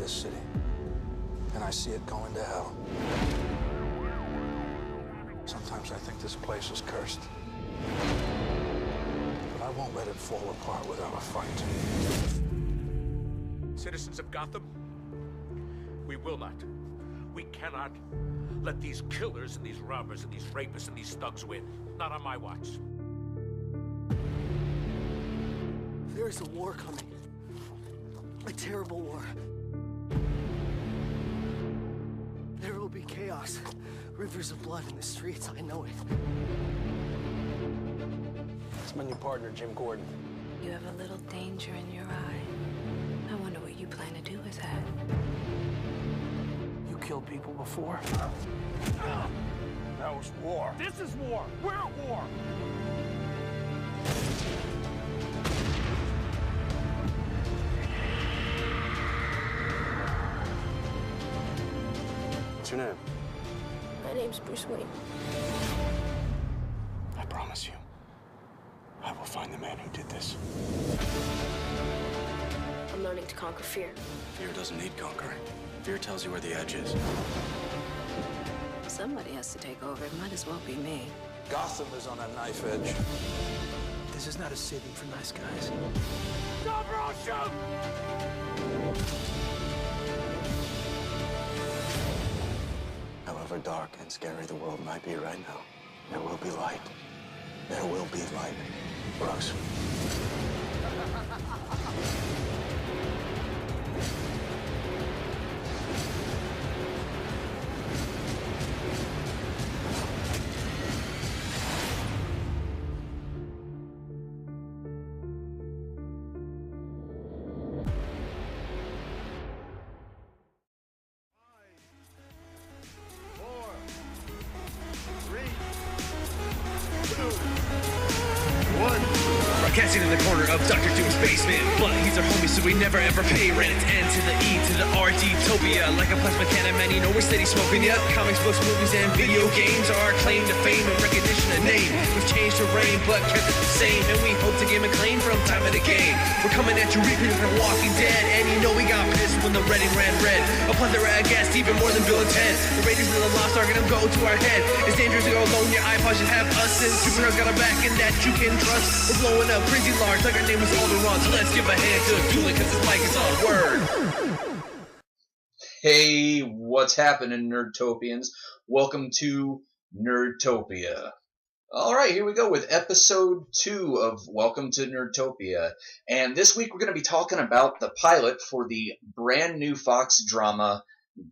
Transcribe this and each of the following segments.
this city, and I see it going to hell. Sometimes I think this place is cursed. But I won't let it fall apart without a fight. Citizens of Gotham, we will not, we cannot let these killers and these robbers and these rapists and these thugs win. Not on my watch. There is a war coming. A terrible war. There will be chaos. Rivers of blood in the streets, I know it. It's my new partner, Jim Gordon. You have a little danger in your eye. I wonder what you plan to do with that. You killed people before? That was war. This is war. We're at war. What's your name? My name's Bruce Wayne. I promise you, I will find the man who did this. I'm learning to conquer fear. Fear doesn't need conquering. Fear tells you where the edge is. Somebody has to take over. It might as well be me. Gotham is on a knife edge. This is not a city for nice guys. Stop or I'll shoot! However dark and scary the world might be right now, there will be light. There will be light for us. Broadcasting in the corner of Dr. Doom's basement, but he's our homie, so we never ever pay rent. N to the E to the Nerdtopia, like a plasma cannon man, you know we're steady smoking. Yep, comics, books, movies, and video games are our claim to fame and recognition and name. We've changed the reign, but kept it the same, and we hope to gain acclaim from time of the game. We're coming at you repeating from Walking Dead, and you know we got pissed when the Reading ran red. A plethora of guests, even more than Bill and Ted. The Raiders of the Lost Ark, and them go to our head. It's dangerous to go alone, your iPod should have us, and superheroes got our back, and that you can trust. We're blowing up crazy large, like our name was Alderaan, so let's give a hand to Doolin, cause his mic is on. Word! Hey, what's happening, Nerdtopians? Welcome to Nerdtopia. Alright, here we go with episode 2 of Welcome to Nerdtopia. And this week we're going to be talking about the pilot for the brand new Fox drama,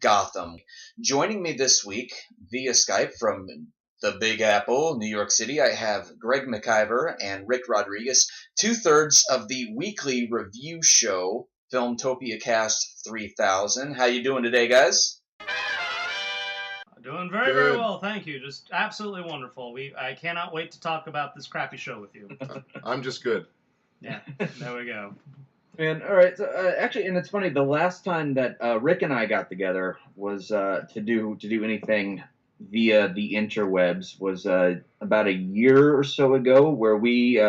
Gotham. Joining me this week via Skype from the Big Apple, New York City, I have Greg McIver and Rick Rodriguez, 2/3 of the weekly review show, Filmtopiacast 3000. How you doing today, guys? Doing very, very well, thank you. Just absolutely wonderful. I cannot wait to talk about this crappy show with you. I'm just good. Yeah, there we go. And all right, so actually, and it's funny. The last time that Rick and I got together was to do anything via the interwebs was about a year or so ago, where we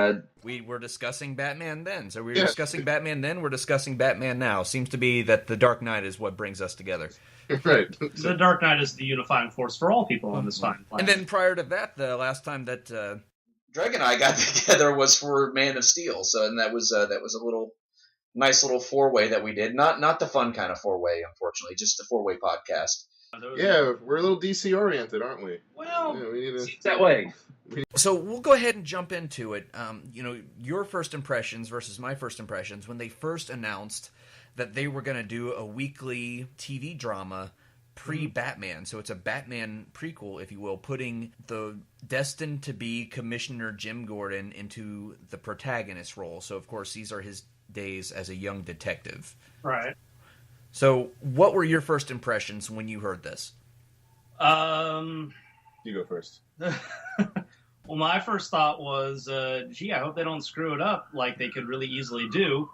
were discussing Batman then. So we were discussing Batman then, we're discussing Batman now. Seems to be that the Dark Knight is what brings us together. Right. The Dark Knight is the unifying force for all people on this fine planet. And then prior to that, the last time that Greg and I got together was for Man of Steel. So, and that was a little nice little four-way that we did. Not the fun kind of four-way, unfortunately, just a four-way podcast. Yeah, we're a little DC oriented, aren't we? Well, yeah, we need to... that way. So we'll go ahead and jump into it. Your first impressions versus my first impressions when they first announced that they were going to do a weekly TV drama pre-Batman. So it's a Batman prequel, if you will, putting the destined to be Commissioner Jim Gordon into the protagonist role. So of course these are his days as a young detective. Right. So what were your first impressions when you heard this? You go first. Well, my first thought was, gee, I hope they don't screw it up like they could really easily do.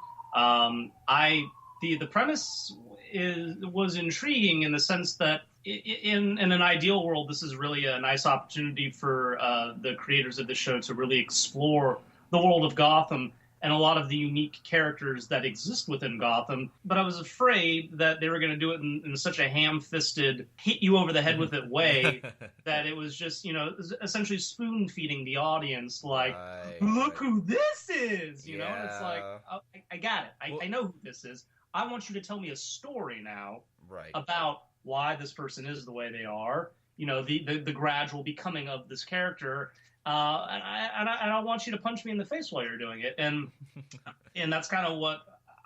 The premise was intriguing in the sense that in an ideal world, this is really a nice opportunity for the creators of the show to really explore the world of Gotham and a lot of the unique characters that exist within Gotham. But I was afraid that they were going to do it in such a ham-fisted, hit you over the head with it way that it was just, essentially spoon-feeding the audience. Like, look who this is, you know? And it's like, oh, I got it. I know who this is. I want you to tell me a story now about why this person is the way they are. The gradual becoming of this character. And I want you to punch me in the face while you're doing it, and that's kind of what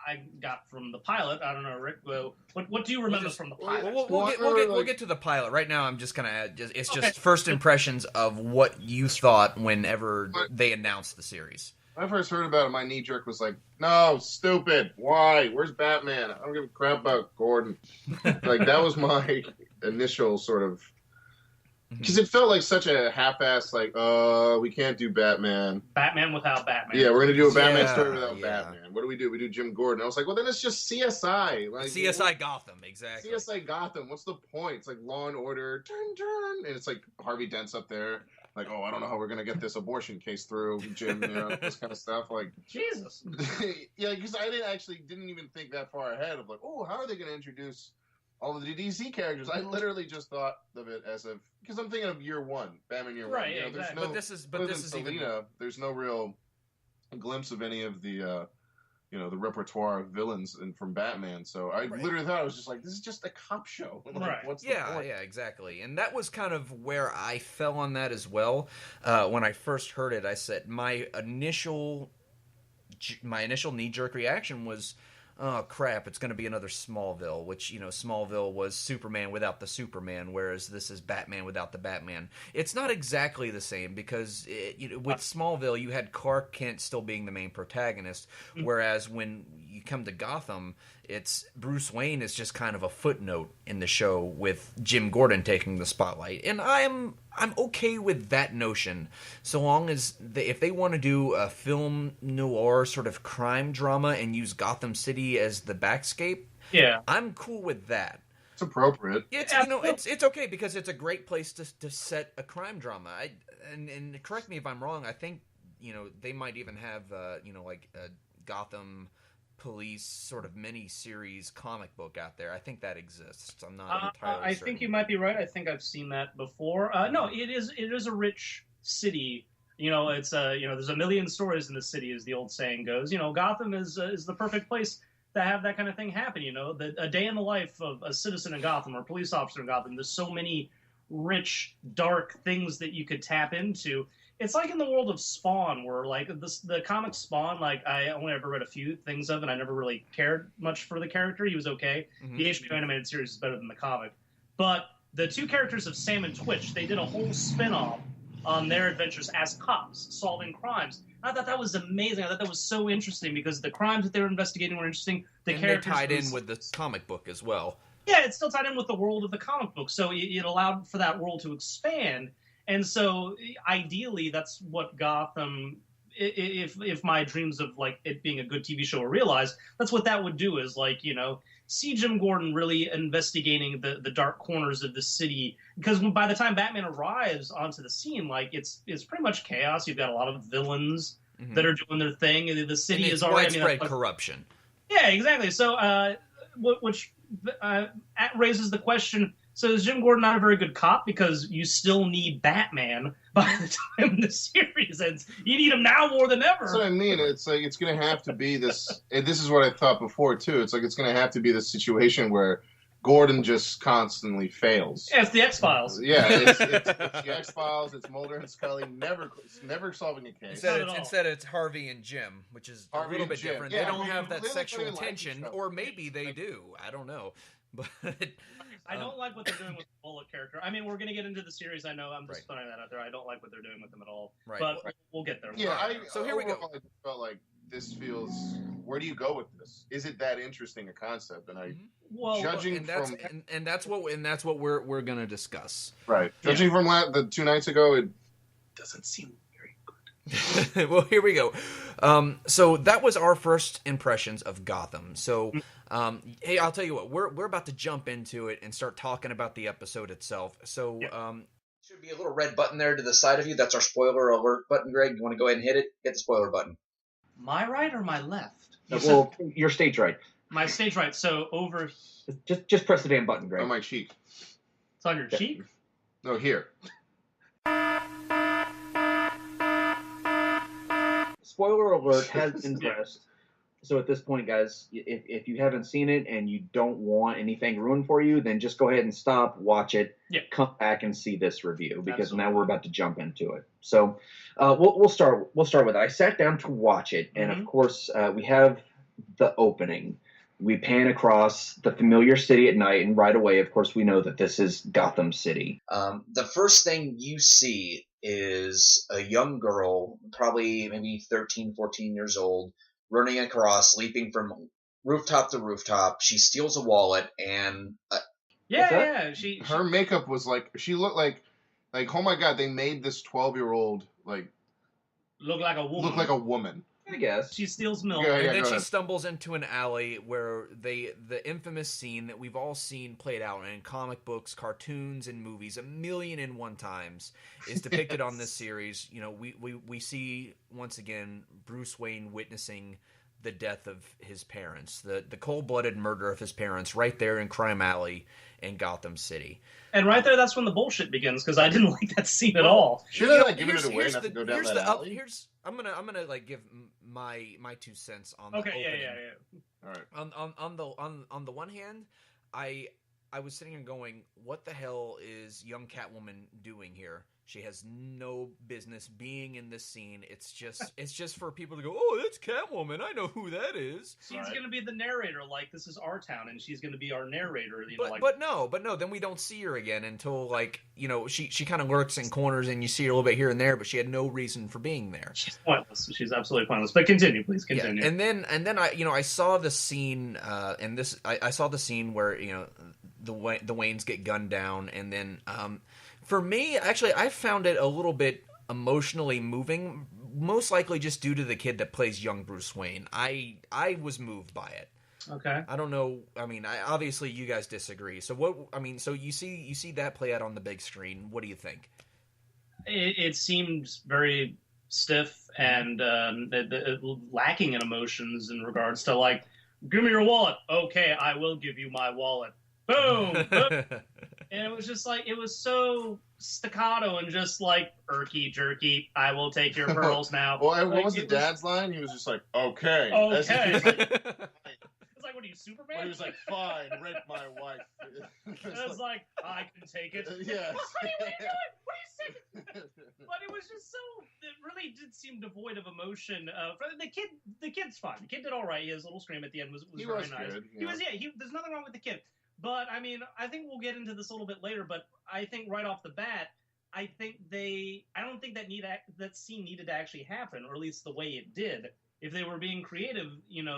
I got from the pilot. I don't know, Rick. What do you remember from the pilot? We'll get to the pilot right now. I'm just gonna. It's just first impressions of what you thought whenever they announced the series. When I first heard about it, my knee jerk was like, "No, stupid. Why? Where's Batman? I don't give a crap about Gordon." Like that was my initial sort of. Because it felt like such a half-ass, like, we can't do Batman. Batman without Batman. Yeah, we're going to do a Batman story without Batman. What do? We do Jim Gordon. I was like, well, then it's just CSI. Like, CSI Gotham, exactly. CSI Gotham. What's the point? It's like Law and Order, turn. And it's like Harvey Dent's up there. Like, I don't know how we're going to get this abortion case through, Jim, this kind of stuff. Like, Jesus. Yeah, because I didn't even think that far ahead of like, how are they going to introduce all of the DC characters? I literally just thought of it as because I'm thinking of year one, Batman year one. Right, exactly. But this is Selina, there's no real glimpse of any of the, the repertoire of villains from Batman. So I literally thought, I was just like, this is just a cop show. Like, what's the point? Yeah, exactly. And that was kind of where I fell on that as well. When I first heard it, I said my initial knee-jerk reaction was, oh crap, it's going to be another Smallville, which, Smallville was Superman without the Superman, whereas this is Batman without the Batman. It's not exactly the same because with Smallville, you had Clark Kent still being the main protagonist, whereas when you come to Gotham, it's Bruce Wayne is just kind of a footnote in the show with Jim Gordon taking the spotlight. And I'm okay with that notion, so long as if they want to do a film noir sort of crime drama and use Gotham City as the backscape. Yeah, I'm cool with that. It's appropriate. It's okay because it's a great place to set a crime drama. And correct me if I'm wrong. I think they might even have like a Gotham Police sort of mini-series comic book out there. I think that exists. I'm not entirely certain. I think you might be right. I think I've seen that before. No, it is a rich city. It's there's a million stories in the city, as the old saying goes. Gotham is the perfect place to have that kind of thing happen. A day in the life of a citizen in Gotham or a police officer in Gotham. There's so many rich, dark things that you could tap into. It's like in the world of Spawn, where like the comic Spawn, like I only ever read a few things of, and I never really cared much for the character. He was okay. Mm-hmm. The HBO animated series is better than the comic, but the two characters of Sam and Twitch, they did a whole spin-off on their adventures as cops solving crimes. I thought that was amazing. I thought that was so interesting because the crimes that they were investigating were interesting. The characters they tied in with the comic book as well. Yeah, it's still tied in with the world of the comic book, so it allowed for that world to expand. And so, ideally, that's what Gotham, if my dreams of like it being a good TV show are realized, that's what that would do is like, see Jim Gordon really investigating the dark corners of the city. Because by the time Batman arrives onto the scene, like it's pretty much chaos. You've got a lot of villains that are doing their thing, and the city is already widespread corruption. Yeah, exactly. So, which raises the question. So is Jim Gordon not a very good cop because you still need Batman by the time the series ends? You need him now more than ever. That's what I mean. It's like it's going to have to be this. And this is what I thought before too. It's like it's going to have to be this situation where Gordon just constantly fails. Yeah, it's the X-Files. Yeah, it's the X-Files. It's Mulder and Scully never solving a case. Instead, it's Harvey and Jim, which is a little bit different. Yeah, they don't have that sexual tension, or maybe they do. I don't know, but. I don't like what they're doing with the Bullet character. I mean, we're going to get into the series. I know I'm just throwing that out there. I don't like what they're doing with him at all. Right. But we'll get there. Yeah. So here we go. I felt like this feels. Where do you go with this? Is it that interesting a concept? And that's what we're going to discuss. Right. Judging from the 2 nights ago, it doesn't seem very good. Well, here we go. So that was our first impressions of Gotham. So. Hey, I'll tell you what. We're about to jump into it and start talking about the episode itself. So, should be a little red button there to the side of you. That's our spoiler alert button, Greg. You want to go ahead and hit it? Hit the spoiler button. My right or my left? Well, your stage right. My stage right. So over. Just press the damn button, Greg. On my cheek. It's on your cheek. No, here. Spoiler alert has been pressed. So at this point, guys, if you haven't seen it and you don't want anything ruined for you, then just go ahead and stop, watch it, come back and see this review, because now we're about to jump into it. So we'll start with it. I sat down to watch it, and of course we have the opening. We pan across the familiar city at night, and right away, of course, we know that this is Gotham City. The first thing you see is a young girl, probably maybe 13, 14 years old, running across, leaping from rooftop to rooftop. She steals a wallet, and her makeup was like, she looked like oh my god, they made this 12-year-old like look like a woman. I guess she steals milk, and then she stumbles into an alley where the infamous scene that we've all seen played out in comic books, cartoons, and movies 1,000,001 times is depicted on this series. You know, we see once again Bruce Wayne witnessing the death of his parents, the cold-blooded murder of his parents, right there in Crime Alley in Gotham City. And right there, that's when the bullshit begins, because I didn't like that scene at all. Should I given it away not to go down that alley? I'm gonna like give my 2 cents on the opening. All right. On the one hand, I was sitting here going, what the hell is young Catwoman doing here? She has no business being in this scene. It's just for people to go, oh, that's Catwoman. I know who that is. She's gonna be the narrator, like this is our town, and she's gonna be our narrator. But no. Then we don't see her again until she kind of lurks in corners, and you see her a little bit here and there, but she had no reason for being there. She's pointless. She's absolutely pointless. But continue, please continue. Yeah. And then I saw the scene, I saw the scene where the Waynes get gunned down, and then. For me, actually, I found it a little bit emotionally moving, most likely just due to the kid that plays young Bruce Wayne. I was moved by it. Okay. I don't know. I mean, obviously you guys disagree. So what? I mean, so you see that play out on the big screen. What do you think? It seemed very stiff and lacking in emotions in regards to like, give me your wallet. Okay, I will give you my wallet. Boom. Boom. And it was just like, it was so staccato and just like, irky jerky, I will take your pearls now. Well, what was the dad's line? He was just like, okay. Okay. It's like, what are you, Superman? Well, he was like, fine, rape my wife. It was like, I can take it. Yes. What are you doing? What are you saying? But it was just it really did seem devoid of emotion. The kid's fine. The kid did all right. His little scream at the end was very nice. Good, there's nothing wrong with the kid. But, I mean, I think we'll get into this a little bit later, but I think right off the bat, I don't think that scene needed to actually happen, or at least the way it did. If they were being creative,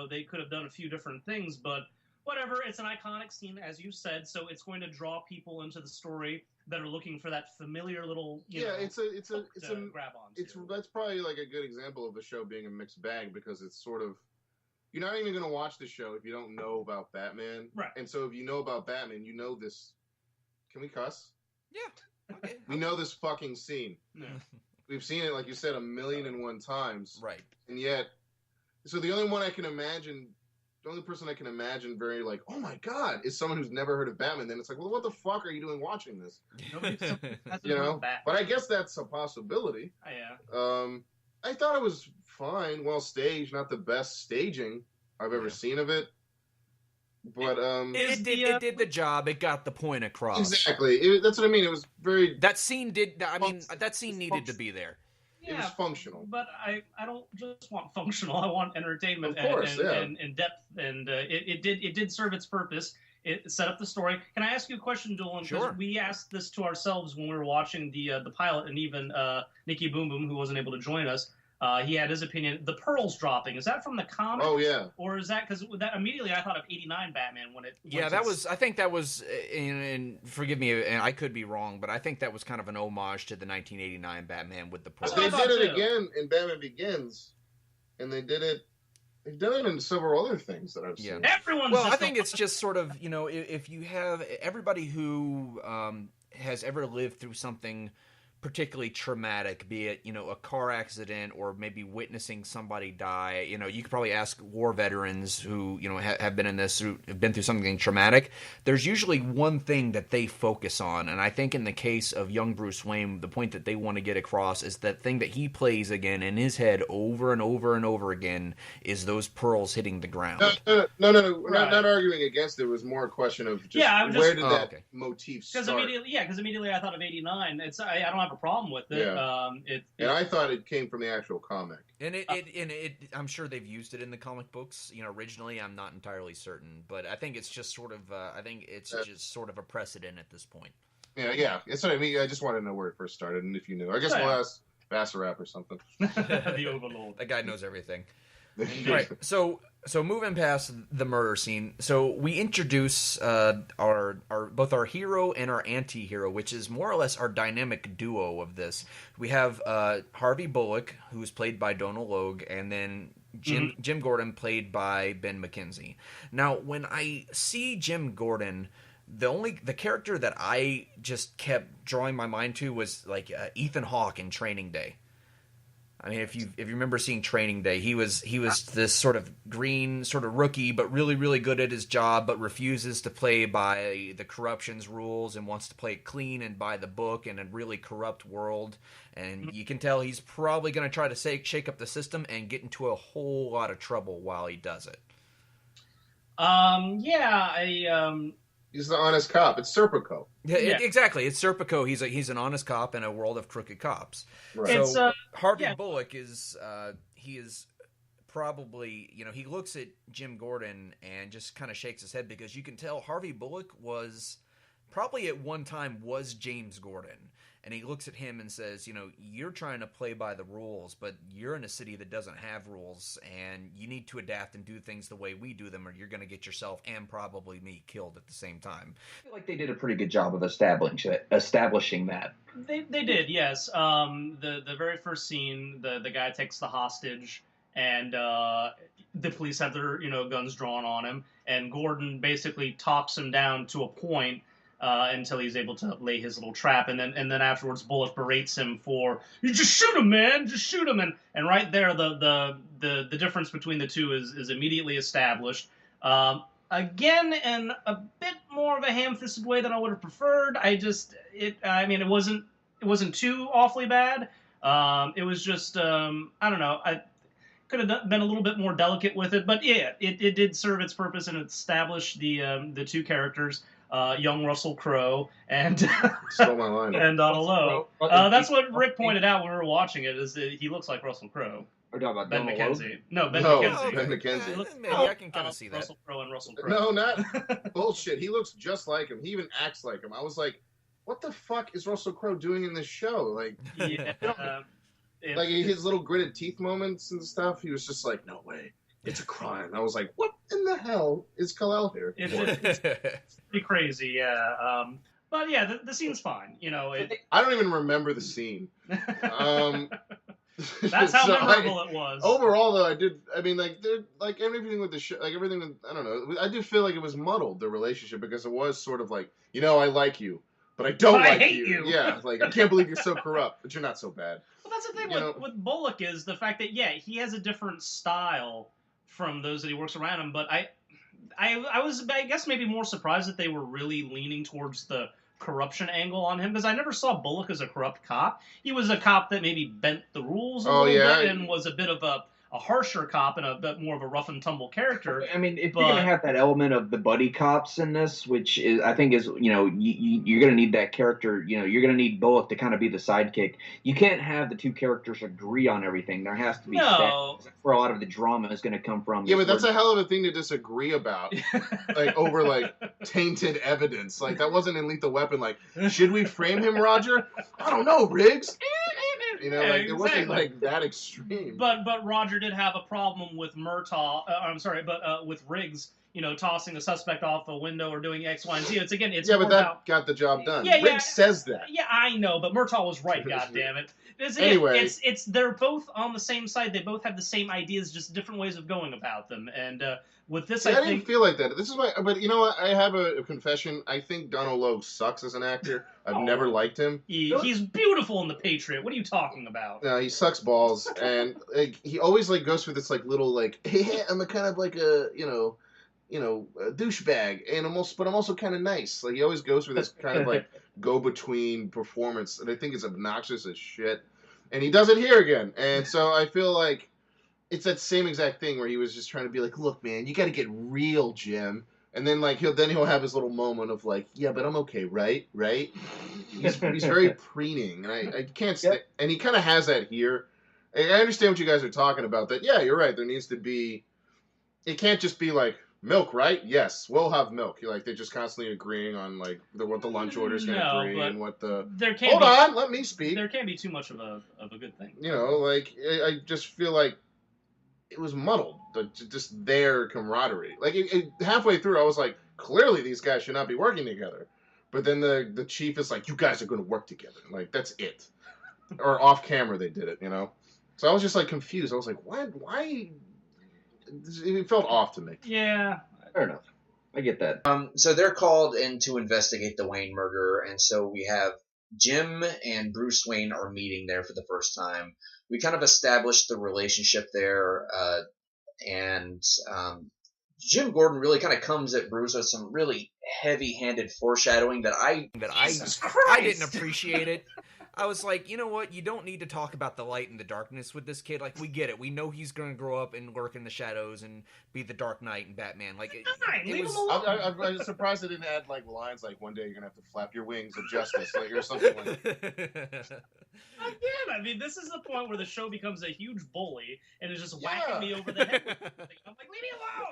they could have done a few different things, but whatever, it's an iconic scene, as you said, so it's going to draw people into the story that are looking for that familiar little, it's a grab onto. That's probably like a good example of a show being a mixed bag, because it's sort of, you're not even going to watch the show if you don't know about Batman. Right. And so if you know about Batman, you know this. Can we cuss? Yeah. Okay. We know this fucking scene. Yeah. We've seen it, like you said, 1,000,001 times. Right. And yet, so the only person I can imagine very like, oh my god, is someone who's never heard of Batman. Then it's like, well, what the fuck are you doing watching this? But I guess that's a possibility. Oh, yeah. I thought it was fine, well staged, not the best staging I've ever seen of it, but it did the job. It got the point across. Exactly. That's what I mean. It was very. That scene needed to be there. Yeah, it was functional. But I don't just want functional. I want entertainment of course, and depth, and it did serve its purpose. It set up the story. Can I ask you a question, Doolin? Sure. We asked this to ourselves when we were watching the pilot, and even Nikki Boom Boom, who wasn't able to join us, he had his opinion. The pearls dropping, is that from the comic? Oh yeah. Or is that because that immediately I thought of '89 Batman when it? Yeah, that was. I think that was. And forgive me, and I could be wrong, but I think that was kind of an homage to the 1989 Batman with the pearls. They did it again in Batman Begins, and they did it. They've done it in several other things that I've seen. Everyone's. I think it's just sort of, if you have everybody who has ever lived through something particularly traumatic, be it, a car accident or maybe witnessing somebody die. You could probably ask war veterans who, have been in this, who have been through something traumatic. There's usually one thing that they focus on. And I think in the case of young Bruce Wayne, the point that they want to get across is that thing that he plays again in his head over and over and over again is those pearls hitting the ground. No. We're not arguing against it. It was more a question of where did that motif start? Because immediately I thought of 89. I don't have a problem with it. Yeah. And I thought it came from the actual comic. And I'm sure they've used it in the comic books. Originally, I'm not entirely certain, but I think it's just sort of just sort of a precedent at this point. Yeah. That's what I mean. I just wanted to know where it first started, and if you knew, I guess we'll ask Vassarap or something. The Overlord. That guy knows everything. Right. So moving past the murder scene, so we introduce our both our hero and our anti-hero, which is more or less our dynamic duo of this. We have Harvey Bullock, who's played by Donal Logue, and then Jim Gordon, played by Ben McKenzie. Now, when I see Jim Gordon, the character that I just kept drawing my mind to was like Ethan Hawke in Training Day. I mean, if you remember seeing Training Day, he was this sort of green sort of rookie, but really, really good at his job, but refuses to play by the corruption's rules and wants to play it clean and by the book in a really corrupt world. And you can tell he's probably going to try to shake up the system and get into a whole lot of trouble while he does it. He's the honest cop. It's Serpico. Yeah, exactly. It's Serpico. He's an honest cop in a world of crooked cops. Right. So Harvey Bullock is he is probably, he looks at Jim Gordon and just kind of shakes his head, because you can tell Harvey Bullock was probably at one time was James Gordon. And he looks at him and says, you're trying to play by the rules, but you're in a city that doesn't have rules, and you need to adapt and do things the way we do them, or you're going to get yourself and probably me killed at the same time. I feel like they did a pretty good job of establishing that. They did, yes. The very first scene, the guy takes the hostage, and the police have their guns drawn on him, and Gordon basically talks him down to a point until he's able to lay his little trap, and then afterwards Bullock berates him for, you just shoot him, man, just shoot him, and right there the difference between the two is immediately established. Again, in a bit more of a ham-fisted way than I would have preferred. It wasn't too awfully bad. It was just I don't know. I could have been a little bit more delicate with it, but yeah, it did serve its purpose and established the two characters. Young Russell Crowe and Stole my line. And Donal Logue. That's what Rick pointed out when we were watching it, is that he looks like Russell Crowe. We're talking about Ben Donal McKenzie. Logue? No, Ben No, McKenzie. Ben McKenzie. Maybe I can kind of see that. Russell Crowe and Russell Crowe. No, not bullshit. He looks just like him. He even acts like him. I was like, what the fuck is Russell Crowe doing in this show? Like, like his little gritted teeth moments and stuff. He was just like, no way. It's a crime. I was like, what in the hell is Kal-El here? It's pretty crazy, yeah. But yeah, the scene's fine. I don't even remember the scene. That's how memorable it was. Overall, though, everything with the show, like everything with, I don't know, I did feel like it was muddled, the relationship, because it was sort of like, I like you, but I don't like hate you. Yeah, like, I can't believe you're so corrupt, but you're not so bad. Well, that's the thing with Bullock, is the fact that, he has a different style from those that he works around him, but I was, I guess, maybe more surprised that they were really leaning towards the corruption angle on him, because I never saw Bullock as a corrupt cop. He was a cop that maybe bent the rules a little bit and was a bit of a harsher cop and a bit more of a rough and tumble character. I mean, if you're going to have that element of the buddy cops in this, which is, I think is, you're going to need that character, you're going to need Bullock to kind of be the sidekick. You can't have the two characters agree on everything. There has to be that's where a lot of the drama is going to come from. Yeah, but that's a hell of a thing to disagree about, like, over, like, tainted evidence. Like, that wasn't in Lethal Weapon. Like, should we frame him, Roger? I don't know, Riggs. It wasn't like that extreme. But Roger did have a problem with with Riggs, tossing a suspect off a window or doing X, Y, and Z. It's but more that about... got the job done. Yeah, Riggs says that. Yeah, I know, but Murtaugh was right. Goddammit. Anyway, they're both on the same side. They both have the same ideas, just different ways of going about them. And with this, I didn't feel like that. This is but you know what? I have a confession. I think Donald Logue sucks as an actor. I've never liked him. He's beautiful in The Patriot. What are you talking about? No, he sucks balls, and he always goes for this little hey, I'm a kind of a a douchebag, and but I'm also kind of nice. He always goes for this kind of go-between performance, and I think it's obnoxious as shit. And he does it here again, and so I feel like it's that same exact thing where he was just trying to be look, man, you got to get real, Jim. And then he'll have his little moment of yeah, but I'm okay, right? He's very preening, and I can't stand. And he kind of has that here. I understand what you guys are talking about. That yeah, you're right. There needs to be. It can't just be milk, right? Yes, we'll have milk. They're just constantly agreeing on what the lunch order is going to bring and what the. Hold on, let me speak. There can't be too much of a good thing. I just feel it was muddled. Just their camaraderie. Halfway through, I was clearly these guys should not be working together. But then the chief is you guys are going to work together. That's it. Or off camera they did it. So I was just confused. I was why? It felt off to me. Yeah. Fair enough. I get that. So they're called in to investigate the Wayne murder, and so we have Jim and Bruce Wayne are meeting there for the first time. We kind of established the relationship there, and Jim Gordon really kind of comes at Bruce with some really heavy-handed foreshadowing that I didn't appreciate it. I was you know what? You don't need to talk about the light and the darkness with this kid. We get it. We know he's going to grow up and lurk in the shadows and be the Dark Knight and Batman. I'm surprised they didn't add lines one day you're going to have to flap your wings of justice or something like that. Again, I mean, this is the point where the show becomes a huge bully and is just whacking me over the head. I'm leave me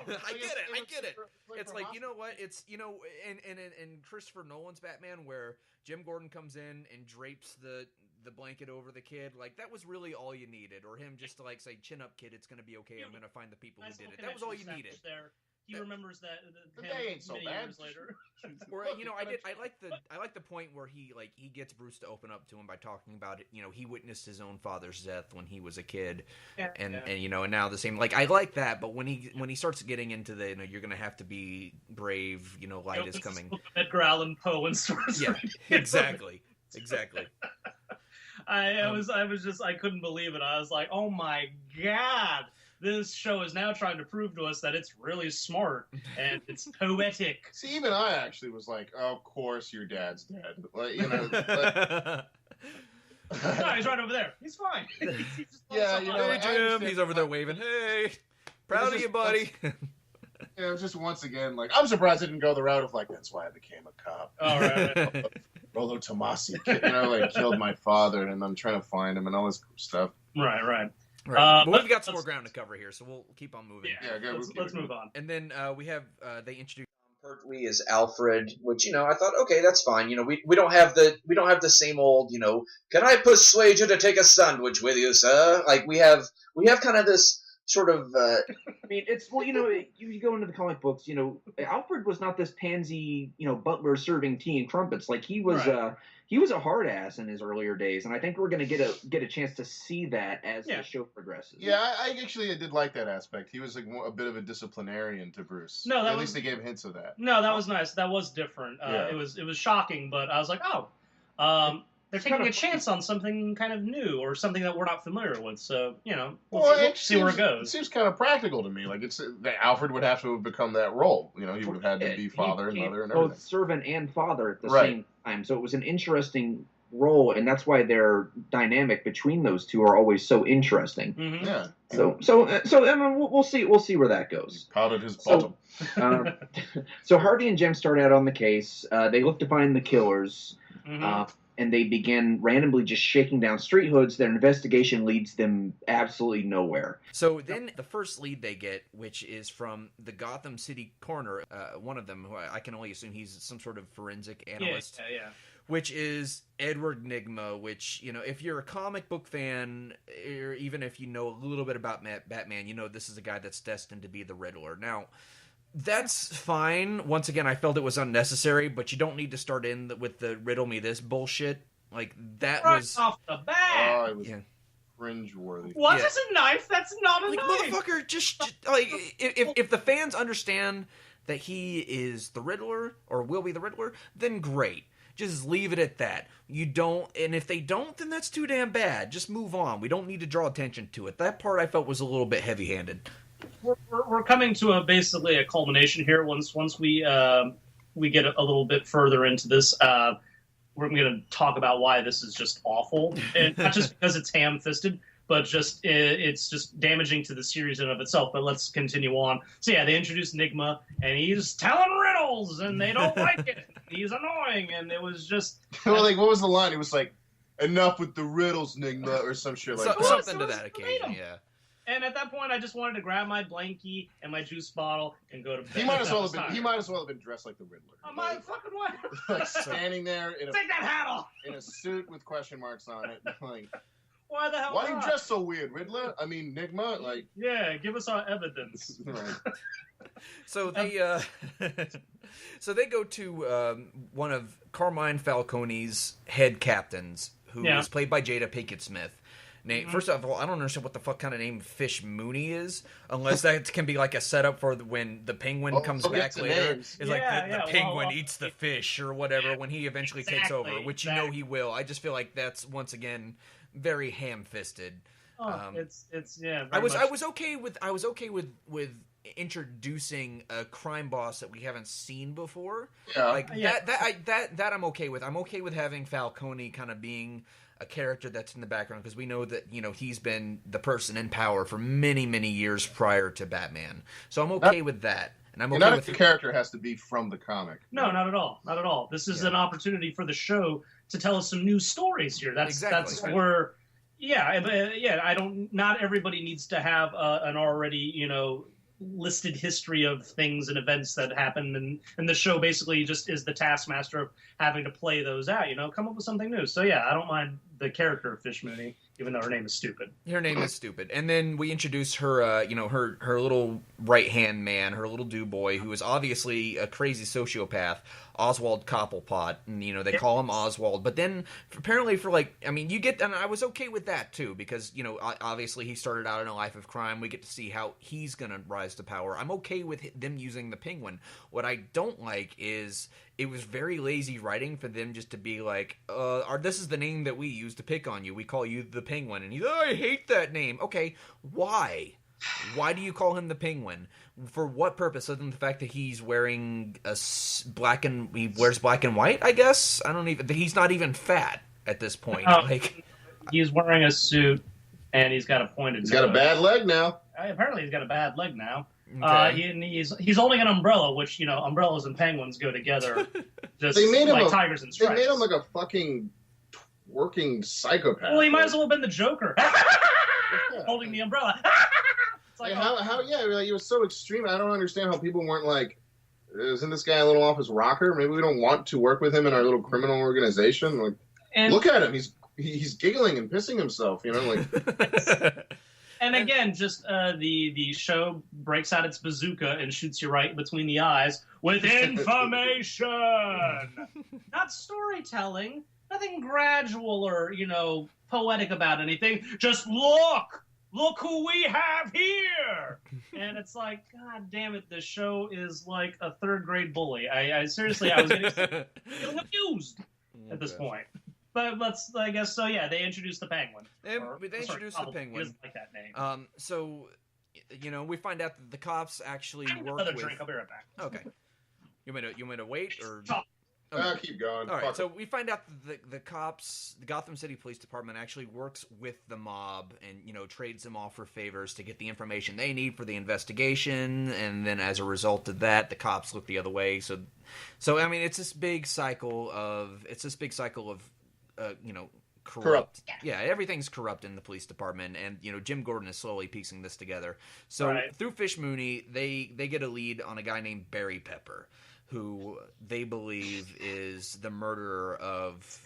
alone! I get it. It's you know what? It's, in Christopher Nolan's Batman where Jim Gordon comes in and drapes the blanket over the kid. That was really all you needed. Or him just to say, chin up, kid, it's going to be okay. I'm going to find the people who did it. That was all you needed. He remembers that they ain't so bad. Years later. Or I like the point where he gets Bruce to open up to him by talking about it. He witnessed his own father's death when he was a kid, and now the same. I like that, but when he starts getting into the you're gonna have to be brave. Light is coming. Edgar Allan Poe and stories. Yeah, exactly. I couldn't believe it. I was like, oh my god. This show is now trying to prove to us that it's really smart and it's poetic. See, even I actually was of course your dad's dead. No, he's right over there. He's fine. He's just hey, Jim. He's over there waving. Hey, proud of you, buddy. It was just once again I'm surprised I didn't go the route of that's why I became a cop. All right. Rollo Tomasi, killed my father, and I'm trying to find him and all this stuff. Right. Right. But we've got some more ground to cover here, so we'll keep on moving. Yeah, let's move on. And then we have they introduce Pertwee as Alfred, which I thought, okay, that's fine. We don't have the same old can I persuade you to take a sandwich with you, sir? We have kind of this sort of. I mean, it's you go into the comic books. Alfred was not this pansy, butler serving tea and crumpets. He was. Right. He was a hard ass in his earlier days, and I think we're going to get a chance to see that as the show progresses. Yeah, I actually did like that aspect. He was a bit of a disciplinarian to Bruce. No, at least they gave hints of that. No, that was nice. That was different. It was shocking, but I was like, they're taking a chance on something kind of new or something that we're not familiar with. So we'll see where it goes. It seems kind of practical to me. It's that Alfred would have to have become that role. He would have had to be father and mother and everything. Both servant and father at the same time. So it was an interesting role, and that's why their dynamic between those two are always so interesting. Mm-hmm. Yeah. So I mean, we'll see where that goes. He powdered his bottom. So Harvey and Jim start out on the case. They look to find the killers. Mm-hmm. And they begin randomly just shaking down street hoods. Their investigation leads them absolutely nowhere. So then the first lead they get, which is from the Gotham City coroner, one of them, who I can only assume he's some sort of forensic analyst, which is Edward Nygma, which, if you're a comic book fan, or even if you know a little bit about Batman, this is a guy that's destined to be the Riddler. Now, That's fine. Once again, I felt it was unnecessary, but you don't need to start with the riddle me this bullshit. Like, that was... off the bat! Oh, it was cringeworthy. What is a knife? That's not a like, knife! Motherfucker, just like, if the fans understand that he is the Riddler, or will be the Riddler, then great. Just leave it at that. You don't, and if they don't, then that's too damn bad. Just move on. We don't need to draw attention to it. That part I felt was a little bit heavy-handed. We're coming to basically a culmination here. Once we get a little bit further into this, we're going to talk about why this is just awful, and not just because it's ham-fisted, but just it's just damaging to the series in and of itself. But let's continue on. So yeah, they introduced Nigma, and he's telling riddles, and they don't like it. He's annoying, and it was just like, what was the line? It was like, "Enough with the riddles, Nigma," or some shit like that. Something to that occasion, yeah. And at that point, I just wanted to grab my blankie and my juice bottle and go to bed. He might as well have been dressed like the Riddler. I might fucking want like standing there in take that hat off in a suit with question marks on it. Like, why the hell? Why are you dressed so weird, Riddler? I mean, Nigma. Like, yeah, give us our evidence. So they they go to one of Carmine Falcone's head captains, who is played by Jada Pinkett Smith. First of all, I don't understand what the fuck kind of name Fish Mooney is, unless that can be like a setup for when the penguin comes back later. It's like the penguin eats the fish or whatever when he eventually takes over, which you know he will. I just feel like that's once again very ham-fisted. I was okay with introducing a crime boss that we haven't seen before. That I'm okay with. I'm okay with having Falcone kind of being a character that's in the background, because we know that he's been the person in power for many, many years prior to Batman. So I'm okay with that. And I'm okay with the character has to be from the comic. No, not at all. Not at all. This is an opportunity for the show to tell us some new stories here. That's where not everybody needs to have an already, listed history of things and events that happen, and the show basically just is the taskmaster of having to play those out, come up with something new. So yeah, I don't mind the character of Fish Mooney, even though her name is stupid. Her name is stupid. And then we introduce her, her little right-hand man, her little do-boy, who is obviously a crazy sociopath, Oswald Cobblepot, and, they call him Oswald. But then, apparently and I was okay with that, too, because, obviously he started out in a life of crime. We get to see how he's going to rise to power. I'm okay with them using the Penguin. What I don't like is it was very lazy writing for them just to be like, this is the name that we use to pick on you. We call you the Penguin. And he's, I hate that name. Okay, why? Why do you call him the Penguin? For what purpose, other than the fact that he's wearing he wears black and white, I guess? He's not even fat at this point. He's wearing a suit, and he's got a pointed nose. He's got a bad leg now. Apparently he's got a bad leg now. Okay. He's holding an umbrella, which, umbrellas and penguins go together. Just they made him like tigers and stripes. They made him like a fucking working psychopath. Well, he might as well have been the Joker. Holding the umbrella. It's like, he was so extreme. I don't understand how people weren't like, isn't this guy a little off his rocker? Maybe we don't want to work with him in our little criminal organization. Like, look at him. He's giggling and pissing himself, And again, just the show breaks out its bazooka and shoots you right between the eyes with information, not storytelling, nothing gradual or poetic about anything. Just look who we have here, and it's like, God damn it, this show is like a third grade bully. I seriously, I was getting amused at this point. But I guess so. Yeah, they introduced the Penguin. They introduced the Penguin. He doesn't like that name. So, we find out that the cops actually work another with. Drink. I'll be right back. Okay. You want me to wait or? Okay. Keep going. All right. So we find out that the cops, the Gotham City Police Department, actually works with the mob and trades them off for favors to get the information they need for the investigation, and then as a result of that, the cops look the other way. So it's this big cycle of corrupt. Yeah, everything's corrupt in the police department, and Jim Gordon is slowly piecing this together. So through Fish Mooney, they get a lead on a guy named Barry Pepper, who they believe is the murderer of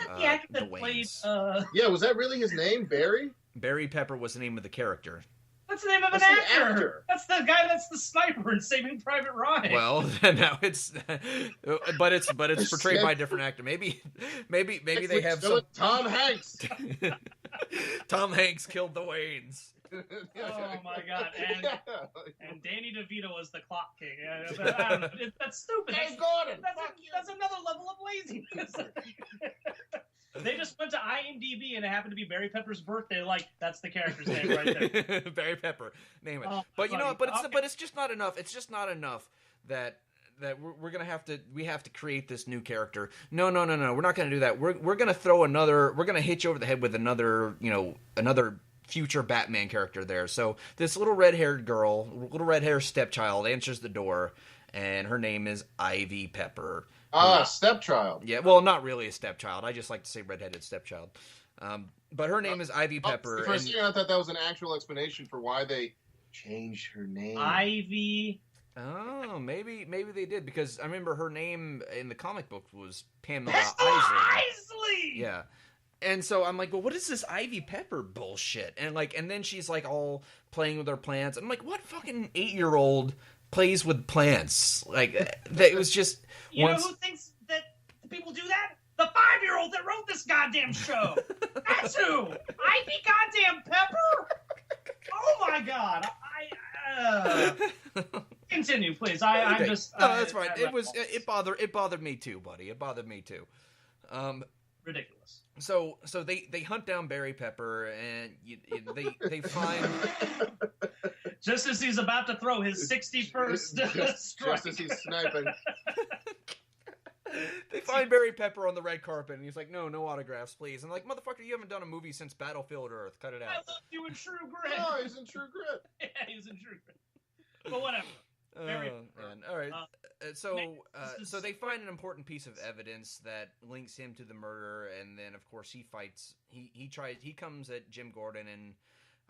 the Waynes. Yeah, was that really his name, Barry? Barry Pepper was the name of the character. But That's the name of an That's the actor. actor. That's the guy that's the sniper in Saving Private Ryan. Well, now it's, but it's portrayed by a different actor. Maybe they have some. Tom Hanks. Tom Hanks killed the Waynes. Oh my god! And Danny DeVito was the clock king. I don't know. That's stupid. Hey, Gordon. That's another level of laziness. They just went to IMDb and it happened to be Barry Pepper's birthday. Like, that's the character's name right there. Barry Pepper, name it. Oh, but you know, funny. but it's just not enough. It's just not enough that we're gonna have to create this new character. No. We're not gonna do that. We're gonna throw another. We're gonna hit you over the head with another future Batman character there. So this little red-haired girl, little red-haired stepchild, answers the door, and her name is Ivy Pepper. Stepchild. Yeah, well, not really a stepchild. I just like to say redheaded stepchild. But her name is Ivy Pepper. For a second, I thought that was an actual explanation for why they changed her name. Ivy. Oh, maybe they did, because I remember her name in the comic book was Pamela Isley. Yeah. And so I'm like, well, what is this Ivy Pepper bullshit? And then she's like all playing with her plants. I'm like, what fucking 8-year-old plays with plants? Like, it was just. You know who thinks that people do that? The 5-year-old that wrote this goddamn show. That's who. Ivy goddamn Pepper. Oh my god. Continue, please. I'm just. No, that's fine. It bothered me too, buddy. It bothered me too. Ridiculous. So they hunt down Barry Pepper, and they find. Just as he's about to throw his 61st strike. Just as he's sniping. They find Barry Pepper on the red carpet, and he's like, no autographs, please. And like, motherfucker, you haven't done a movie since Battlefield Earth. Cut it out. I love you in True Grit. Oh, he's in True Grit. Yeah, he's in True Grit. But whatever. Barry Pepper. Man. All right. So they find an important piece of evidence that links him to the murder, and then of course he fights. He comes at Jim Gordon, and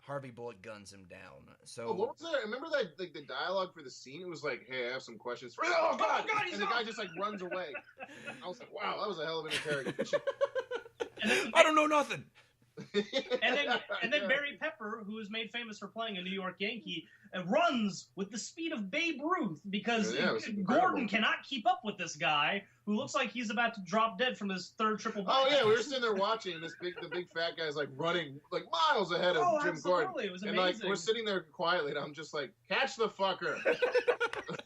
Harvey Bullock guns him down. So what was that? Remember that the dialogue for the scene? It was like, "Hey, I have some questions for." Oh God! And the guy just like runs away. I was like, "Wow, that was a hell of an interrogation." I don't know nothing. and then Barry Pepper, who is made famous for playing a New York Yankee, runs with the speed of Babe Ruth because Gordon cannot keep up with this guy who looks like he's about to drop dead from his third triple. Oh yeah, we were sitting there watching, and the big fat guy's like running like miles ahead of Jim Gordon. It was amazing. And like we're sitting there quietly, and I'm just like, catch the fucker.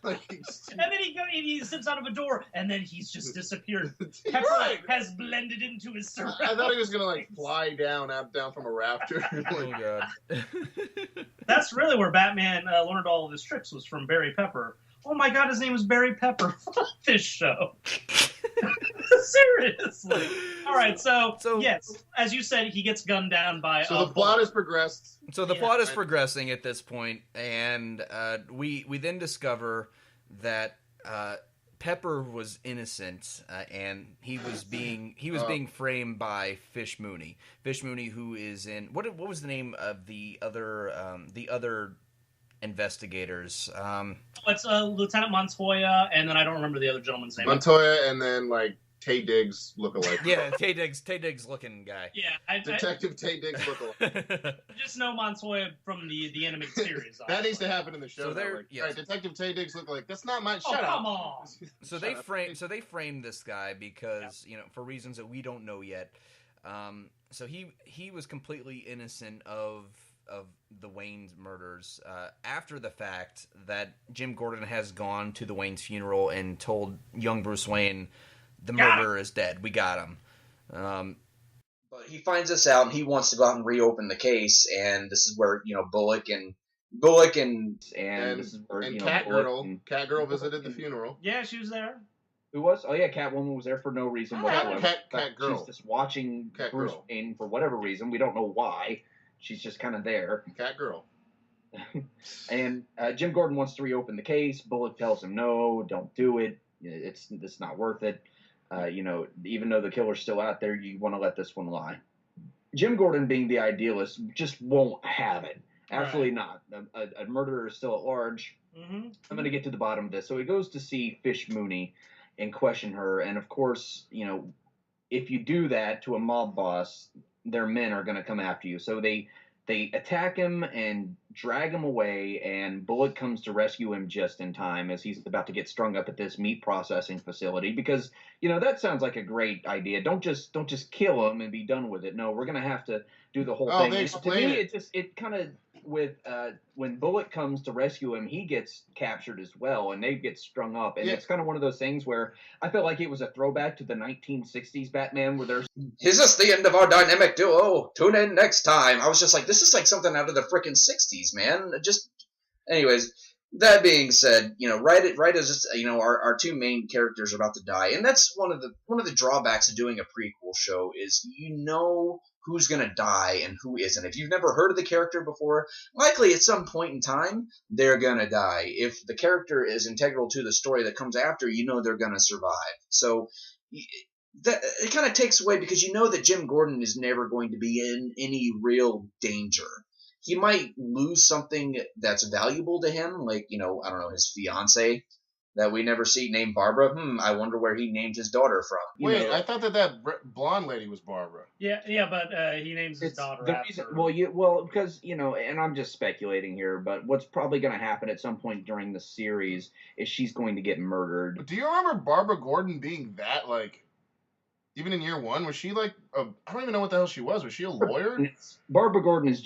And then he sits out of a door, and then he's just disappeared. Pepper has blended into his surroundings. I thought he was gonna like fly down from a rafter. Oh god. That's really where Batman learned all of his tricks, was from Barry Pepper. Oh my god, his name is Barry Pepper. Fuck this show. Seriously. All right, so yes, as you said, he gets gunned down by. So the plot has progressed. So the plot is progressing at this point, and we then discover that Pepper was innocent, and he was being framed by Fish Mooney. Fish Mooney, who is in what was the name of the other investigators? It's Lieutenant Montoya, and then I don't remember the other gentleman's name. Montoya, and then like Tay Diggs look-alike. Yeah, Tay Diggs looking guy. Yeah, Detective Tay Diggs look-alike. I just know Montoya from the animated series. That needs to happen in the show. So they're like, all right, Detective Tay Diggs look-alike. That's not my. Shut up. Come on. So they framed this guy because for reasons that we don't know yet. So he was completely innocent of the Wayne's murders after the fact that Jim Gordon has gone to the Wayne's funeral and told young Bruce Wayne the murderer is dead. We got him. But he finds this out, and he wants to go out and reopen the case. And this is where Bullock and Catgirl visited the funeral. Yeah, she was there. Who was? Oh yeah, Catwoman was there for no reason whatsoever. Catgirl. She's just watching Bruce Wayne for whatever reason. We don't know why. She's just kind of there. Catgirl. And Jim Gordon wants to reopen the case. Bullock tells him, no, don't do it. It's not worth it. Even though the killer's still out there, you want to let this one lie. Jim Gordon, being the idealist, just won't have it. Absolutely not. A murderer is still at large. Mm-hmm. I'm going to get to the bottom of this. So he goes to see Fish Mooney and question her. And of course, if you do that to a mob boss, their men are going to come after you. So they They attack him and drag him away, and Bullock comes to rescue him just in time as he's about to get strung up at this meat processing facility. Because, you know, that sounds like a great idea. Don't just kill him and be done with it. No, we're gonna have to do the whole thing. They explain to me, it kind of with when Bullock comes to rescue him, he gets captured as well, and they get strung up. And it's kind of one of those things where I felt like it was a throwback to the 1960s Batman, where there's Is this the end of our dynamic duo? Tune in next time. I was just like, this is like something out of the frickin' 60s, man. Anyways, that being said, you know, right as you know, our two main characters are about to die, and that's one of the drawbacks of doing a prequel show is you know who's going to die and who isn't. If you've never heard of the character before, likely at some point in time, they're going to die. If the character is integral to the story that comes after, you know they're going to survive. So that it kind of takes away, because you know that Jim Gordon is never going to be in any real danger. He might lose something that's valuable to him, like, you know, I don't know, his fiance that we never see named Barbara. I wonder where he named his daughter from. Wait, I thought that blonde lady was Barbara. Yeah, but he names his daughter after. Well, because, you know, and I'm just speculating here, but what's probably going to happen at some point during the series is she's going to get murdered. But do you remember Barbara Gordon being that, like, even in year one, was she like I don't even know what the hell she was. Was she a lawyer? Barbara Gordon is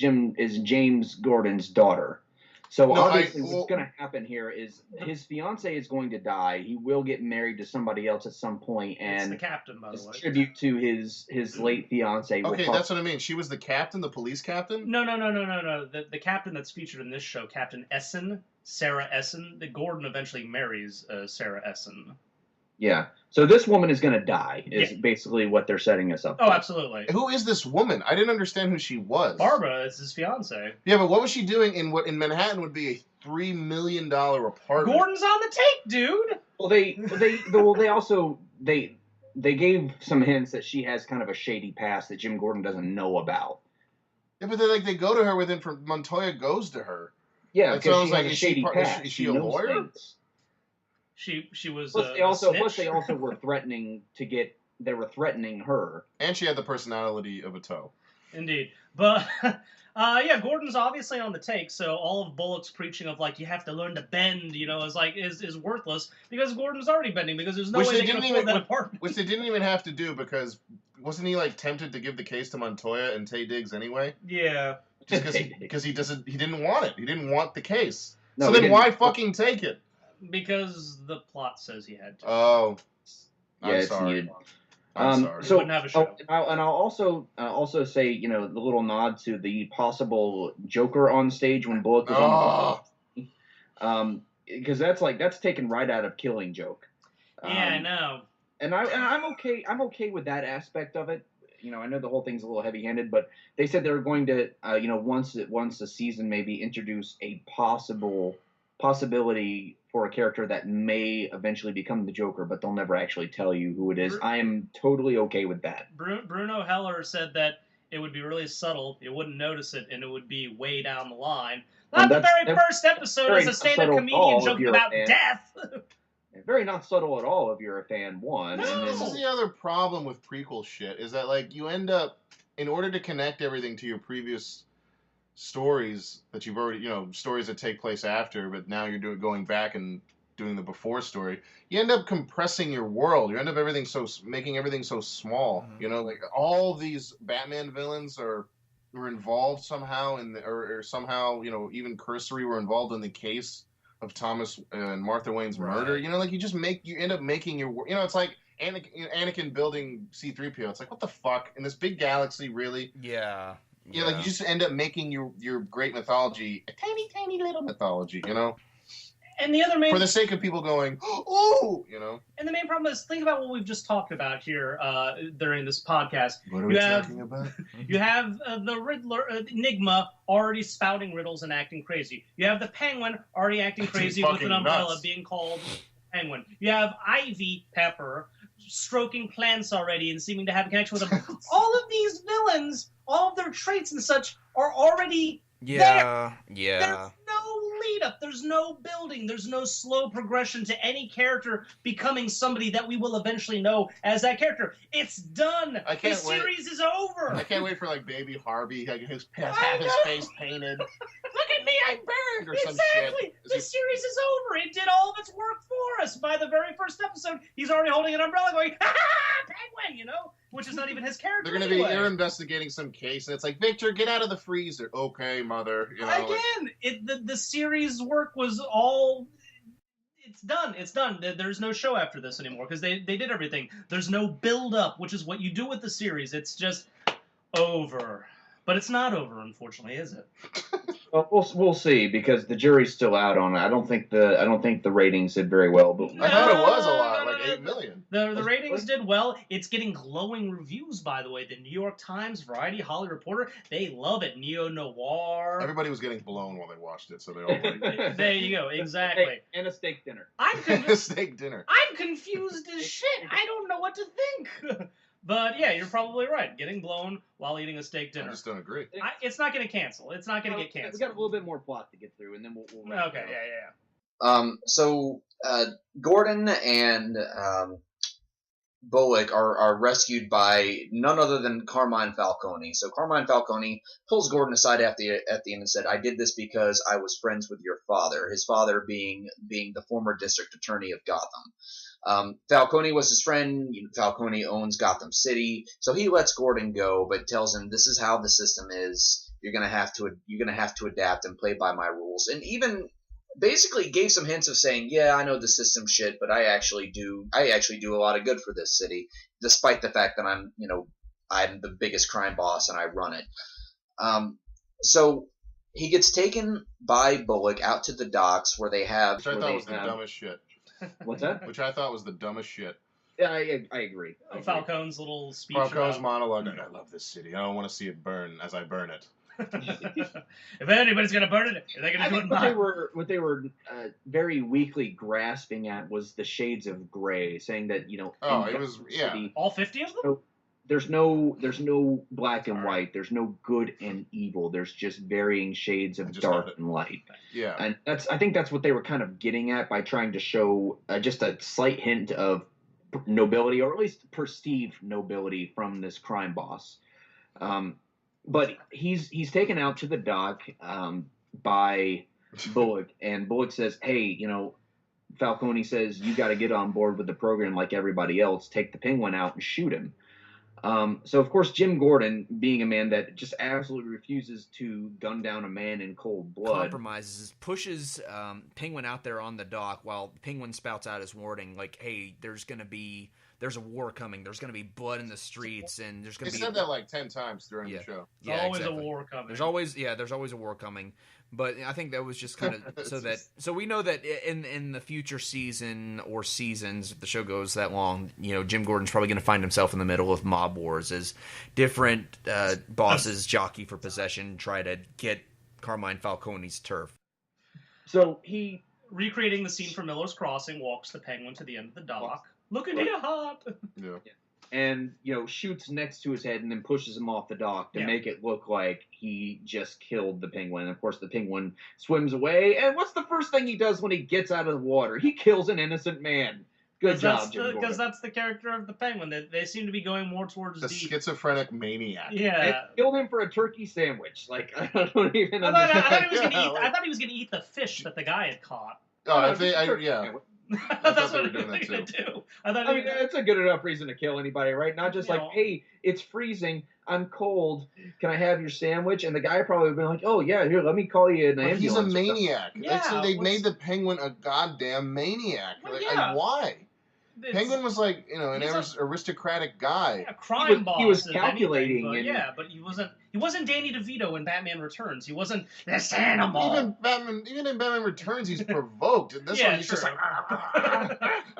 James Gordon's daughter. So obviously what's going to happen here is his fiance is going to die. He will get married to somebody else at some point, and it's the captain, by the way. Tribute to his late fiance. Okay, that's what I mean. She was the captain, the police captain? No. The captain that's featured in this show, Captain Essen, Sarah Essen. The Gordon eventually marries Sarah Essen. Yeah. So this woman is going to die, is basically what they're setting us up for. Oh, absolutely. Who is this woman? I didn't understand who she was. Barbara is his fiance. Yeah, but what was she doing in what in Manhattan would be a $3 million apartment? Gordon's on the take, dude! Well, they also gave some hints that she has kind of a shady past that Jim Gordon doesn't know about. Yeah, but they go to her with information. Montoya goes to her. Yeah, like, because so I was she like, has a shady past. Is she a lawyer? Things. She was. Plus, they also were threatening to get. They were threatening her, and she had the personality of a toe. Indeed, but yeah, Gordon's obviously on the take. So all of Bullock's preaching of like you have to learn to bend, you know, is worthless because Gordon's already bending because there's no way they can afford that apartment. Which they didn't even have to do because wasn't he like tempted to give the case to Montoya and Taye Diggs anyway? Yeah, just because he didn't want it. He didn't want the case. No, so then why fucking take it? Because the plot says he had to. Oh, I'm sorry. I'm sorry. So, wouldn't have a show. I'll also say, you know, the little nod to the possible Joker on stage when Bullock was on the because that's taken right out of Killing Joke. Yeah, I know. And I'm okay with that aspect of it. You know, I know the whole thing's a little heavy-handed, but they said they were going to, you know, once the season maybe introduce a possibility for a character that may eventually become the Joker, but they'll never actually tell you who it is. I am totally okay with that. Bruno Heller said that it would be really subtle, you wouldn't notice it, and it would be way down the line. Not the very first episode as a stand-up comedian joking about death. Very not subtle at all if you're a fan, one. No. This is the other problem with prequel shit, is that, like, you end up, in order to connect everything to your previous stories that you've already, you know, stories that take place after, but now you're going back and doing the before story, you end up compressing your world. You end up making everything so small. Mm-hmm. You know, like all these Batman villains were involved somehow or somehow, you know, even cursory were involved in the case of Thomas and Martha Wayne's murder. You know, like you end up making your, you know, it's like Anakin building C-3PO. It's like, what the fuck? In this big galaxy, really? Yeah. You know, like you just end up making your great mythology a tiny, tiny little mythology, you know? And the other main... For the sake of people going, ooh, you know? And the main problem is, think about what we've just talked about here during this podcast. What are we talking about? You have the Riddler, Enigma, already spouting riddles and acting crazy. You have the Penguin already acting crazy with an umbrella being called Penguin. You have Ivy Pepper stroking plants already and seeming to have a connection with them. All of these villains, all of their traits and such are already there. Yeah. There's no lead up. There's no building. There's no slow progression to any character becoming somebody that we will eventually know as that character. It's done. The series is over. I can't wait for like Baby Harvey, have his face painted. Look at me, I'm burned, or some shit. Exactly. The series is over. It did all of its work for us. By the very first episode, he's already holding an umbrella, going, "Ha ha, Penguin!" You know, which is not even his character. They're going to be investigating some case, and it's like, Victor, get out of the freezer. Okay, mother. You know, again, the series work was all. It's done. It's done. There's no show after this anymore because they did everything. There's no build up, which is what you do with the series. It's just over. But it's not over, unfortunately, is it? Well, we'll see because the jury's still out on it. I don't think the ratings did very well, but I thought it was a lot, like 8 million. The ratings did well. It's getting glowing reviews, by the way. The New York Times, Variety, Hollywood Reporter, they love it. Neo-noir. Everybody was getting blown while they watched it, so they all like There you go, exactly. Hey, and a steak dinner. A steak dinner. I'm confused as shit. I don't know what to think. But yeah, you're probably right. Getting blown while eating a steak dinner. I just don't agree. It's not going to cancel. It's not going to get canceled. We got a little bit more plot to get through, and then we'll okay, yeah. So Gordon and Bullock are rescued by none other than Carmine Falcone. So Carmine Falcone pulls Gordon aside at the end and said, "I did this because I was friends with your father." His father being the former district attorney of Gotham. Falcone was his friend. Falcone owns Gotham City, so he lets Gordon go, but tells him this is how the system is. You're gonna have to adapt and play by my rules, and even basically gave some hints of saying, "Yeah, I know the system shit, but I actually do a lot of good for this city, despite the fact that I'm the biggest crime boss and I run it." So he gets taken by Bullock out to the docks where they have. Which I thought was the dumbest shit. What's that? Which I thought was the dumbest shit. Yeah, I agree. Falcone's little speech. Falcone's monologue. I love this city. I don't want to see it burn as I burn it. If anybody's gonna burn it, they're gonna do it. What they were very weakly grasping at was the shades of gray, saying that City, all 50 of them. There's no black and white. There's no good and evil. There's just varying shades of dark and light. Yeah, and I think that's what they were kind of getting at by trying to show just a slight hint of nobility, or at least perceived nobility from this crime boss. But he's taken out to the dock by Bullock, and Bullock says, "Hey, Falcone says you got to get on board with the program like everybody else. Take the Penguin out and shoot him." So of course Jim Gordon, being a man that just absolutely refuses to gun down a man in cold blood, compromises, pushes Penguin out there on the dock while Penguin spouts out his warning, like, "Hey, there's a war coming. There's going to be blood in the streets, and there's going to be." He said that like 10 times during the show. There's always a war coming. There's always a war coming. But I think that was just kind of so we know that in the future season or seasons, if the show goes that long, Jim Gordon's probably going to find himself in the middle of mob wars as different bosses jockey for possession, try to get Carmine Falcone's turf. So he, recreating the scene from Miller's Crossing, walks the Penguin to the end of the dock. Looking here hot. Yeah. And, shoots next to his head and then pushes him off the dock to make it look like he just killed the Penguin. And of course, the Penguin swims away. And what's the first thing he does when he gets out of the water? He kills an innocent man. Good job, Jim Gordon. Because that's the character of the Penguin. They seem to be going more towards the schizophrenic maniac. Yeah. And killed him for a turkey sandwich. Like, I don't even understand. I thought he was going to eat the fish that the guy had caught. That's what they were doing that too. That's a good enough reason to kill anybody, right? Not just hey, it's freezing, I'm cold, can I have your sandwich? And the guy probably would have been like, oh yeah, here, let me call you an ambulance. He's a maniac. They made the Penguin a goddamn maniac. Why? Penguin was like, an aristocratic guy. A crime boss. He was calculating. But he wasn't Danny DeVito in Batman Returns. He wasn't this animal. Even in Batman Returns, he's provoked. And this one, he's just like.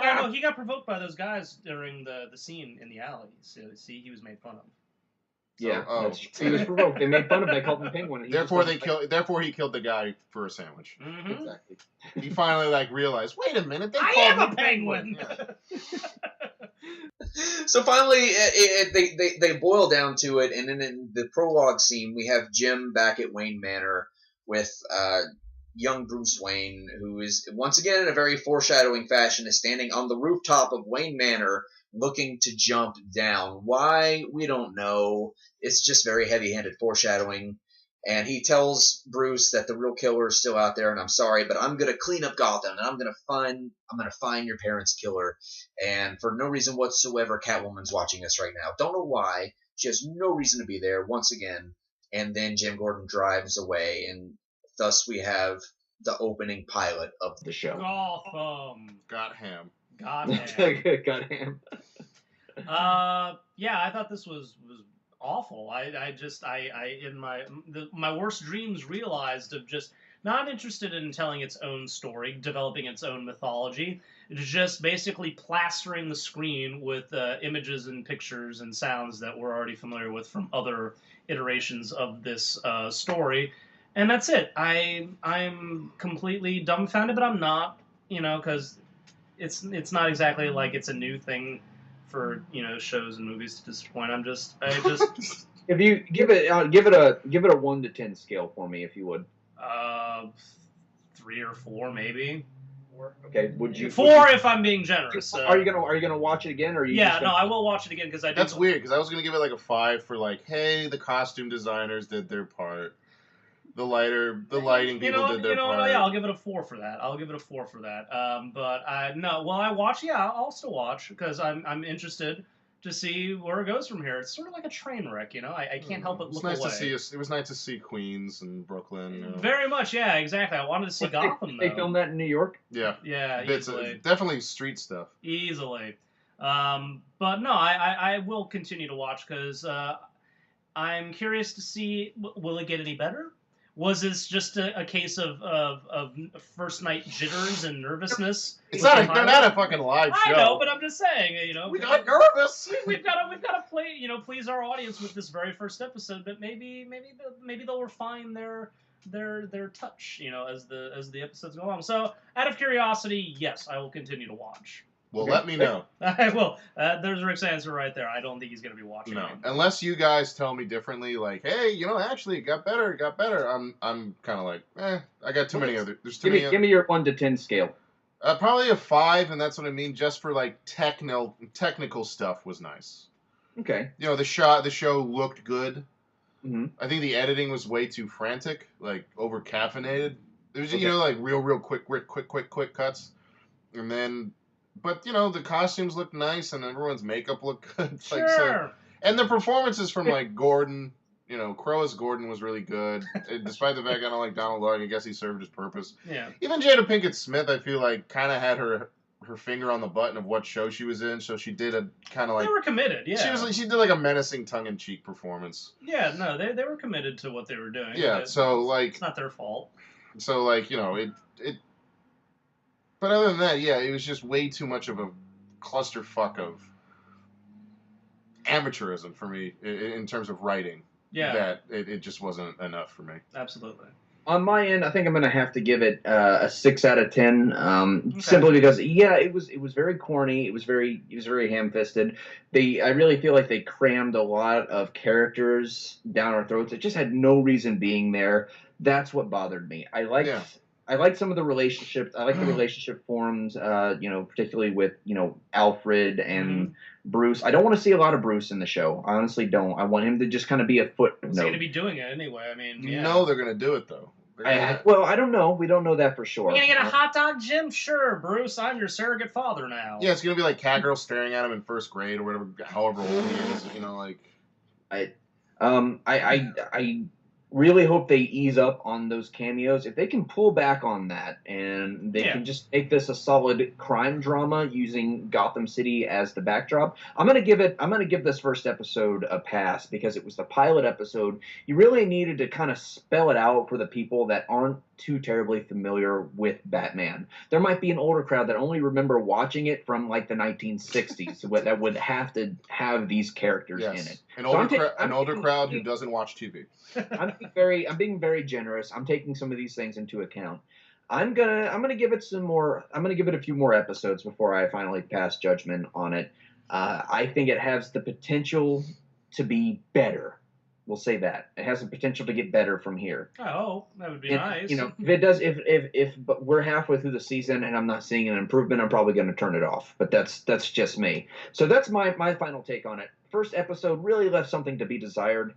No, he got provoked by those guys during the scene in the alley. So, see, he was made fun of. He was provoked. They made fun of him. They called him Penguin. Therefore, he killed the guy for a sandwich. Mm-hmm. Exactly. He finally realized. Wait a minute. I am a penguin. So finally, they boil down to it, and then in the prologue scene, we have Jim back at Wayne Manor with young Bruce Wayne, who is, once again, in a very foreshadowing fashion, is standing on the rooftop of Wayne Manor looking to jump down. Why? We don't know. It's just very heavy-handed foreshadowing. And he tells Bruce that the real killer is still out there, and I'm sorry, but I'm gonna clean up Gotham, and I'm gonna find your parents' killer. And for no reason whatsoever, Catwoman's watching us right now. Don't know why. She has no reason to be there once again. And then Jim Gordon drives away, and thus we have the opening pilot of the show. Gotham. Gotham. Gotham. Yeah, I thought this was awful. I in my worst dreams realized of just not interested in telling its own story, developing its own mythology. It's just basically plastering the screen with images and pictures and sounds that we're already familiar with from other iterations of this story, and that's it. I'm completely dumbfounded, but I'm not, because it's not exactly like it's a new thing for shows and movies to disappoint. I just if you give it a 1 to 10 scale for me, if you would. 3 or 4 maybe. Okay, would you 4 if I'm being generous? Are you gonna watch it again, or are you? Yeah, no, I will watch it again because I. That's weird because I was gonna give it like a 5 for like, hey, the costume designers did their part. The lighting people did their part. Yeah, I'll give it a 4 for that. But I'll still watch because I'm interested to see where it goes from here. It's sort of like a train wreck, I can't help but look away. It was nice to see Queens and Brooklyn. Very much, yeah, exactly. I wanted to see Gotham, though. They filmed that in New York? Yeah. Yeah, easily. Definitely street stuff. Easily. But no, I will continue to watch because I'm curious to see, will it get any better? Was this just a case of first night jitters and nervousness? They're not a fucking live show. I know, but I'm just saying, we got nervous. We've got to play, please our audience with this very first episode. But maybe they'll refine their touch, as the episodes go on. So, out of curiosity, yes, I will continue to watch. Well, let me know. I will. There's Rick's answer right there. I don't think he's going to be watching. No, unless you guys tell me differently. Like, hey, actually, it got better. I'm kind of like, I got too many other. There's too many. Give me your 1 to 10 scale. Probably a 5, and that's what I mean. Just for like technical stuff was nice. Okay. The show looked good. Mm-hmm. I think the editing was way too frantic, like over caffeinated. It was like real quick cuts, and then. But, the costumes look nice and everyone's makeup looked good. Sure. And the performances from, like, Gordon, Crow as Gordon was really good. Despite the fact I don't like Donald Logue, I guess he served his purpose. Yeah. Even Jada Pinkett Smith, I feel like, kind of had her finger on the button of what show she was in, so she did a kind of like... They were committed, yeah. She did, like, a menacing tongue-in-cheek performance. Yeah, no, they were committed to what they were doing. Yeah, so, like... It's not their fault. So, like, But other than that, yeah, it was just way too much of a clusterfuck of amateurism for me in terms of writing. Yeah. That it just wasn't enough for me. Absolutely. On my end, I think I'm going to have to give it a 6 out of 10, simply because, it was very corny. It was very ham-fisted. I really feel like they crammed a lot of characters down our throats. It just had no reason being there. That's what bothered me. I like some of the relationships. I like the relationship forms, particularly with, Alfred and Bruce. I don't want to see a lot of Bruce in the show. I honestly don't. I want him to just kind of be a footnote. He's going to be doing it anyway. I mean, You know they're going to do it, though. I don't know. We don't know that for sure. You're going to get a hot dog, Jim? Sure, Bruce. I'm your surrogate father now. Yeah, it's going to be like Catgirl staring at him in first grade or whatever, however old he is, like... I really hope they ease up on those cameos. If they can pull back on that and they can just make this a solid crime drama using Gotham City as the backdrop, I'm gonna give this first episode a pass because it was the pilot episode. You really needed to kind of spell it out for the people that aren't too terribly familiar with Batman. There might be an older crowd that only remember watching it from like the 1960s that would have to have these characters in it. An older crowd who doesn't watch TV. I'm being very generous. I'm taking some of these things into account. I'm gonna give it some more. I'm gonna give it a few more episodes before I finally pass judgment on it. I think it has the potential to be better. We'll say that it has the potential to get better from here. Oh, that would be And, nice. You know, if it does, if but we're halfway through the season and I'm not seeing an improvement, I'm probably going to turn it off. But that's just me. So that's my final take on it. First episode really left something to be desired,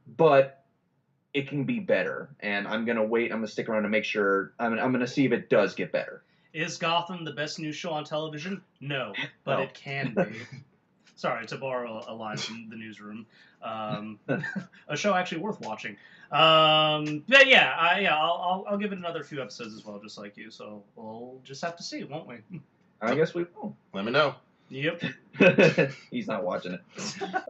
but it can be better. And I'm going to wait. I'm going to stick around to make sure. I'm going to see if it does get better. Is Gotham the best new show on television? No, but it can be. Sorry, to borrow a line from the newsroom. A show actually worth watching. But yeah, I'll give it another few episodes as well, just like you. So we'll just have to see, won't we? I guess we will. Let me know. Yep. He's not watching it.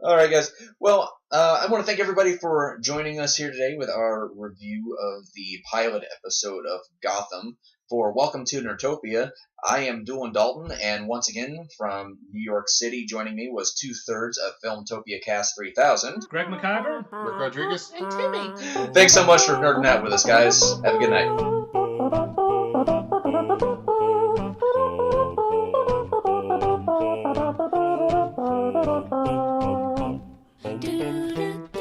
All right, guys. Well, I want to thank everybody for joining us here today with our review of the pilot episode of Gotham. For Welcome to Nerdtopia, I am Doolin Dalton, and once again, from New York City, joining me was 2/3 of Filmtopiacast 3000. Greg McIver, Rick Rodriguez, and Timmy. Thanks so much for nerding out with us, guys. Have a good night. Do-do-do.